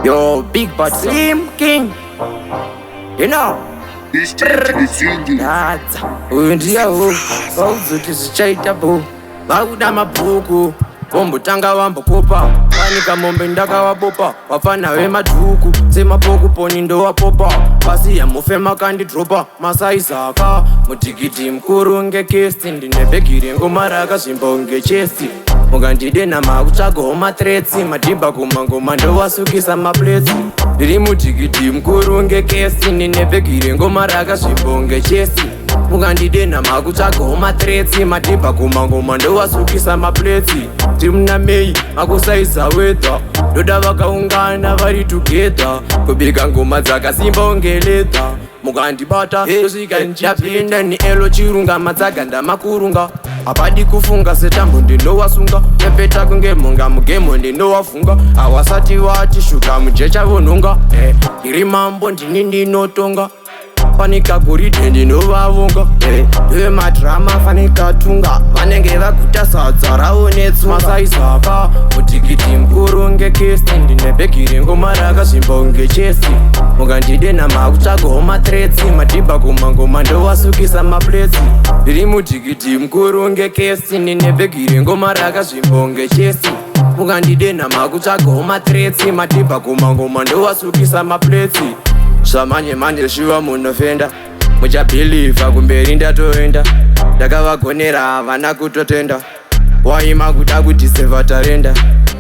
Yo, big bad slim king. You know. That's Undio. Oh, it is chaitable. Bauda mabuku. Bombo tanga wambo kopa. Panika mombe ndaka wapopa. Wafana we maduku. Sema poku poni ndo wapopa. Basi ya mufema kandi dropa. Masaiza ka. Mutikiti mkuru nge kesti. Ndinebekiri ngomaraka simbo nge chesti. Mugandide na makuchago homa tretsi. Madiba kumangoma ndo wasukisa mapletsi. Ndiri mutikiti mkuru nge kesti. Ndinebekiri ngomaraka simbo nge chesti. Mugandide na makuchago homa tretsi. Madiba kumangoma ndo wasukisa mapletsi. Timna mei, makusaiza weta. Doda wakaungana vari together. Kubika ngoma dzakasimba ongeleta. Mugandibata, tosika njapinda ni elo chirunga madzaganda makurunga. Apadi kufunga setambo ndinowasunga. Pepeta kunge munga mugemo ndinowafunga. Awasati wachishuka mujecha vonunga. Iri mambo ndini ndinotonga. Panika kuride ndinovavonga. Iwe madrama fanika tunga. Vanenge vakuta sadza raonetsu. Masaiza ka mutikiti mkuru nge kesti. Ndinebekiri ngomaraka simbo nge chesti. Mugandide na makuchago homa tretsi. Madiba kumangoma ndowasukisa mapletsi. Ndiri mutikiti mkuru nge kesti. Ndinebekiri ngomaraka simbo nge chesti. Mugandide na makuchago homa tretsi. Madiba kumangoma ndowasukisa mapletsi. Samanye manje shiva munofenda. Mucha believe kumberi ndatoenda. Ndakavagonera vana kutotenda. Waima kuda kuti seva tarenda.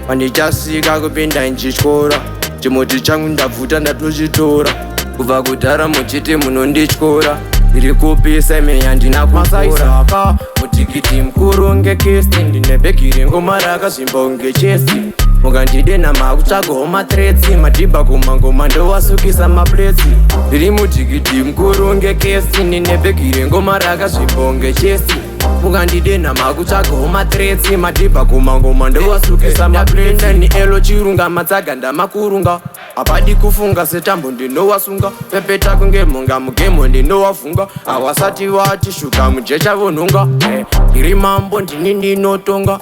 Pandichasika kupinda nchichikora. Chimoti changu ndabvuta ndatochitora. Kubva kudhara muchiti munondityora. Iri kupisa meya ndina Masaiza ka mutikiti mkuru nge kesti. Ndinebekiri ngomaraka simbo nge chesti. Mugandide na makuchago homa tretsi. Madiba kumangoma ndowasukisa mapletsi. Ndiri mutikiti mkuru nge kesti. Ndinebekiri ngomaraka simbo nge chesti. Mugandide na makuchago homa tretsi. Madiba kumangoma ndowasukisa mapletsi. Ni elo chirunga madzaganda makurunga. Apadi kufunga setambo ndinowasunga. Pepeta kunge munga mugemo ndinowafunga. Awasati wachishuka mujecha vonunga. Iri mambo ndini ndinotonga.